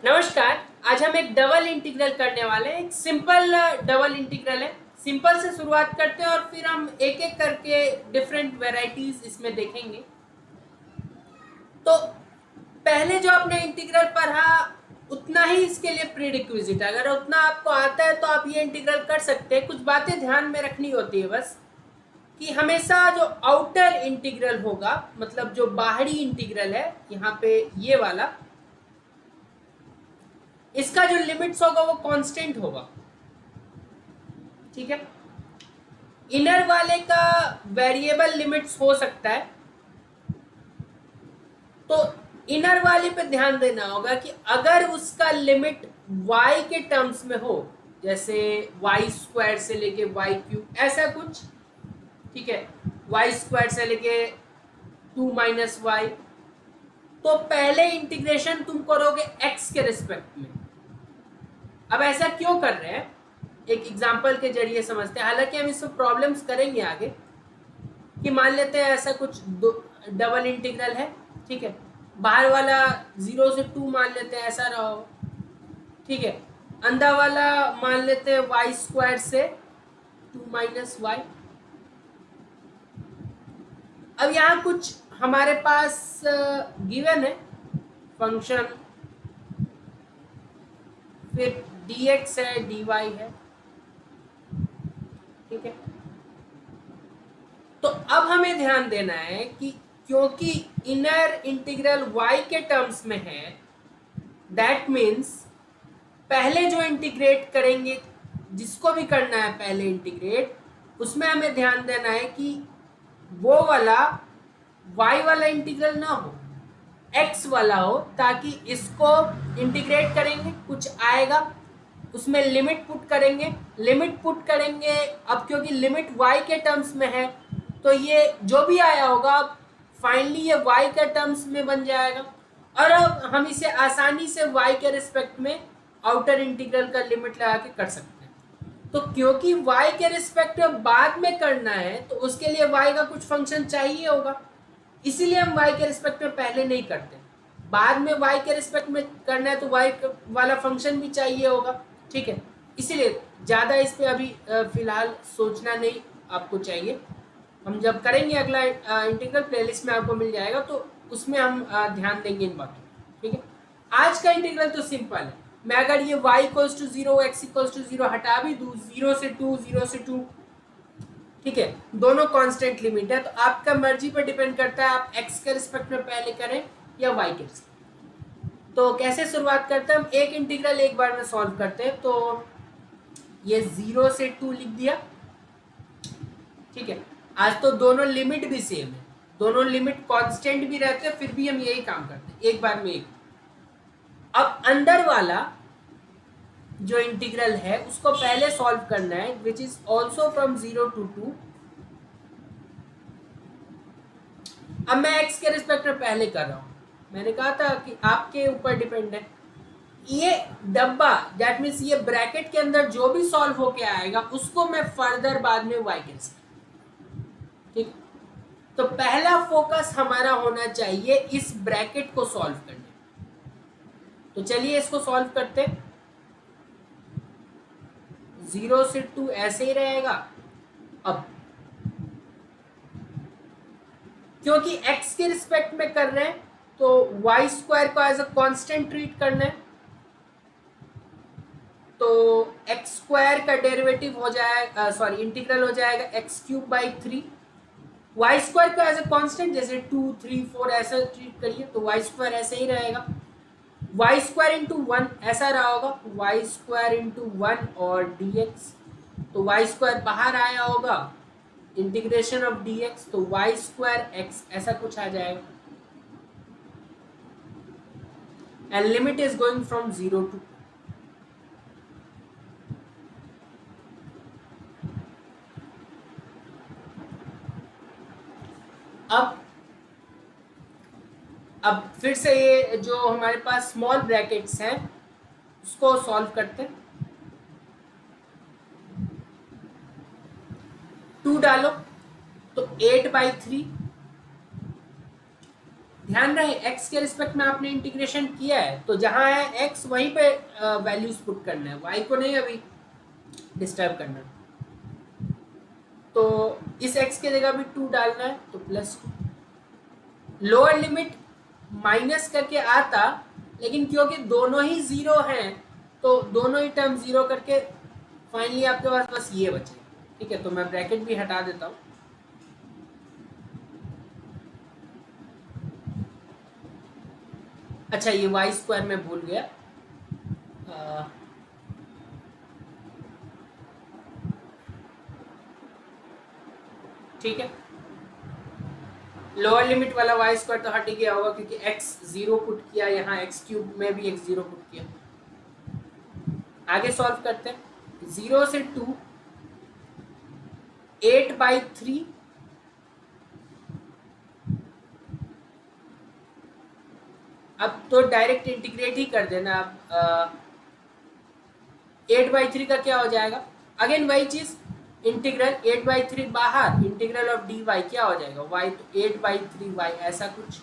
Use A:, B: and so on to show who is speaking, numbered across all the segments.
A: नमस्कार। आज हम एक डबल इंटीग्रल करने वाले हैं। एक सिंपल डबल इंटीग्रल है। सिंपल से शुरुआत करते हैं और फिर हम एक एक करके डिफरेंट वेराइटीज इसमें देखेंगे। तो पहले जो आपने इंटीग्रल पढ़ा उतना ही इसके लिए प्रीरिक्विजिट है। अगर उतना आपको आता है तो आप ये इंटीग्रल कर सकते हैं। कुछ बातें ध्यान में रखनी होती है बस, कि हमेशा जो आउटर इंटीग्रल होगा, मतलब जो बाहरी इंटीग्रल है यहाँ पे ये वाला, इसका जो लिमिट्स होगा वो कांस्टेंट होगा। ठीक है। इनर वाले का वेरिएबल लिमिट्स हो सकता है, तो इनर वाले पे ध्यान देना होगा कि अगर उसका लिमिट y के टर्म्स में हो, जैसे वाई स्क्वायर से लेके वाई क्यूब ऐसा कुछ, ठीक है, वाई स्क्वायर से लेके 2 - y, तो पहले इंटीग्रेशन तुम करोगे x के रिस्पेक्ट में। अब ऐसा क्यों कर रहे हैं, एक एग्जांपल के जरिए समझते हैं। हालांकि हम इसमें प्रॉब्लम्स करेंगे आगे, कि मान लेते हैं ऐसा कुछ डबल इंटीग्रल है। ठीक है, बाहर वाला 0 से 2 मान लेते हैं, ऐसा रहा हो। ठीक है, अंदर वाला मान लेते हैं वाई स्क्वायर से 2 - y। अब यहाँ कुछ हमारे पास गिवन है फंक्शन, फिर dx है, dy है। ठीक है, तो अब हमें ध्यान देना है कि क्योंकि इनर इंटीग्रल y के टर्म्स में है, दैट मीन्स पहले जो इंटीग्रेट करेंगे, जिसको भी करना है पहले इंटीग्रेट, उसमें हमें ध्यान देना है कि वो वाला y वाला इंटीग्रल ना हो, x वाला हो, ताकि इसको इंटीग्रेट करेंगे कुछ आएगा, उसमें लिमिट पुट करेंगे। अब क्योंकि लिमिट y के टर्म्स में है, तो ये जो भी आया होगा फाइनली ये y के टर्म्स में बन जाएगा। और अब हम इसे आसानी से y के रिस्पेक्ट में आउटर इंटीग्रल का लिमिट लगा के कर सकते हैं। तो क्योंकि y के रिस्पेक्ट में बाद में करना है, तो उसके लिए y का कुछ फंक्शन चाहिए होगा, इसीलिए हम y के रिस्पेक्ट में पहले नहीं करते। बाद में y के रिस्पेक्ट में करना है तो y वाला फंक्शन भी चाहिए होगा। ठीक है, इसीलिए ज़्यादा इस पर अभी फिलहाल सोचना नहीं आपको चाहिए। हम जब करेंगे अगला इंटीग्रल, प्लेलिस्ट में आपको मिल जाएगा, तो उसमें हम ध्यान देंगे इन बातों। ठीक है, आज का इंटीग्रल तो सिंपल है। मैं अगर ये y equals to 0 x equals to 0 हटा भी दूँ, 0 से 2, ठीक है, दोनों कांस्टेंट लिमिट है, तो आपका मर्जी पर डिपेंड करता है आप x के रिस्पेक्ट में पहले करें या y के रिस्पेक्ट। तो कैसे शुरुआत करते हैं, हम एक इंटीग्रल एक बार में सॉल्व करते हैं। तो ये 0 से 2 लिख दिया। ठीक है, आज तो दोनों लिमिट भी सेम है, दोनों लिमिट कांस्टेंट भी रहते हैं, फिर भी हम यही काम करते हैं एक बार में एक। अब अंदर वाला जो इंटीग्रल है उसको पहले सॉल्व करना है, which is also from 0 to 2। अब मैं x के रिस्पेक्ट में पहले कर रहा हूं, मैंने कहा था कि आपके ऊपर डिपेंड है। ये डब्बा, दैट मीन्स ये ब्रैकेट के अंदर जो भी सॉल्व होके आएगा उसको मैं फर्दर बाद में y के रिस्पेक्ट। ठीक, तो पहला फोकस हमारा होना चाहिए इस ब्रैकेट को सॉल्व करने। तो चलिए इसको सॉल्व करते हैं। 0 से 2 ऐसे ही रहेगा। अब क्योंकि x के रिस्पेक्ट में कर रहे हैं, तो y स्क्वायर को एज अ कांस्टेंट ट्रीट करना है, तो x स्क्वायर का डेरिवेटिव हो जाएगा, सॉरी इंटीग्रल हो जाएगा x³/3। y स्क्वायर को एज अ कांस्टेंट, जैसे 2, 3, 4 ऐसा ट्रीट करिए, तो y स्क्वायर ऐसे ही रहेगा। y स्क्वायर इंटू 1 ऐसा रहा होगा, y स्क्वायर इंटू 1 और dx, तो y स्क्वायर बाहर आया होगा, इंटीग्रेशन ऑफ dx, तो y स्क्वायर x ऐसा कुछ आ जाएगा। And limit is going from 0 to 2। अब फिर से ये जो हमारे पास स्मॉल ब्रैकेट्स हैं उसको सॉल्व करते हैं। 2 डालो तो 8/3, ध्यान रहे x के रिस्पेक्ट में आपने इंटीग्रेशन किया है, तो जहां है x वहीं पे वैल्यूज पुट करना है, y को नहीं अभी डिस्टर्ब करना। तो इस x के जगह भी 2 डालना है, तो +2। लोअर लिमिट माइनस करके आता, लेकिन क्योंकि दोनों ही 0 हैं तो दोनों ही टर्म 0 करके फाइनली आपके पास बस ये बचेगा। ठीक है, तो मैं ब्रैकेट भी हटा देता हूँ। अच्छा, ये y² में भूल गया, ठीक है, लोअर लिमिट वाला y² तो हट गया होगा क्योंकि x 0 पुट किया, यहाँ x³ में भी x 0 पुट किया। आगे सॉल्व करते हैं। 0 से 2 8/3 अब तो डायरेक्ट इंटीग्रेट ही कर देना। अब 8/3 का क्या हो जाएगा, अगेन वही चीज, इंटीग्रल 8/3 बाहर, इंटीग्रल ऑफ dy क्या हो जाएगा, y, तो 8/3y ऐसा कुछ,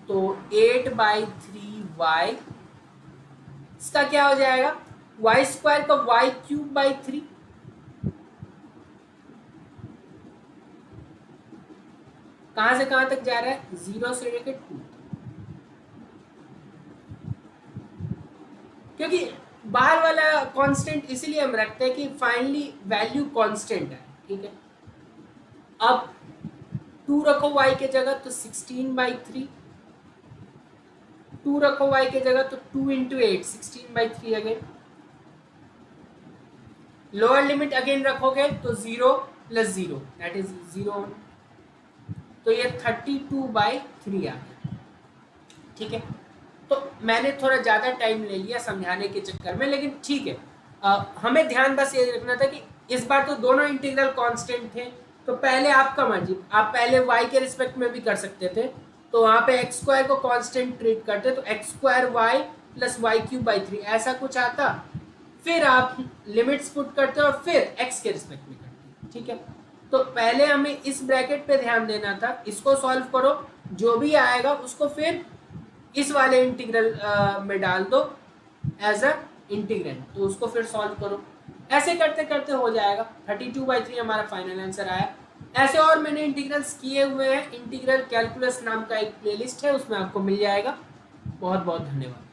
A: तो 8/3y इसका क्या हो जाएगा, y² का y³/3, कहां से कहां तक जा रहा है, 0 से लेकर 2, क्योंकि बाहर वाला कांस्टेंट इसीलिए हम रखते हैं कि फाइनली वैल्यू कांस्टेंट है। ठीक है, अब 2 रखो y के जगह तो 16/3, 2 रखो y के जगह तो 2 × 8 16/3 अगेन। लोअर लिमिट अगेन रखोगे तो 0 + 0 दैट इज 0, तो ये 32/3 आ गया। ठीक है, तो मैंने थोड़ा ज़्यादा टाइम ले लिया समझाने के चक्कर में, लेकिन ठीक है, हमें ध्यान बस ये रखना था कि इस बार तो दोनों इंटीग्रल कांस्टेंट थे, तो पहले आपका मर्जी, आप पहले y के रिस्पेक्ट में भी कर सकते थे, तो वहाँ पे x² को कांस्टेंट ट्रीट करते, तो x²y + y³/3 ऐसा कुछ आता, फिर आप लिमिट्स पुट करते और फिर x के रिस्पेक्ट में करते। ठीक है, तो पहले हमें इस ब्रैकेट पे ध्यान देना था, इसको सॉल्व करो, जो भी आएगा उसको फिर इस वाले इंटीग्रल में डाल दो एज अ इंटीग्रेंड, तो उसको फिर सॉल्व करो, ऐसे करते करते हो जाएगा। 32/3 हमारा फाइनल आंसर आया। ऐसे और मैंने इंटीग्रल्स किए हुए हैं, इंटीग्रल कैलकुलस नाम का एक प्लेलिस्ट है, उसमें आपको मिल जाएगा। बहुत बहुत धन्यवाद।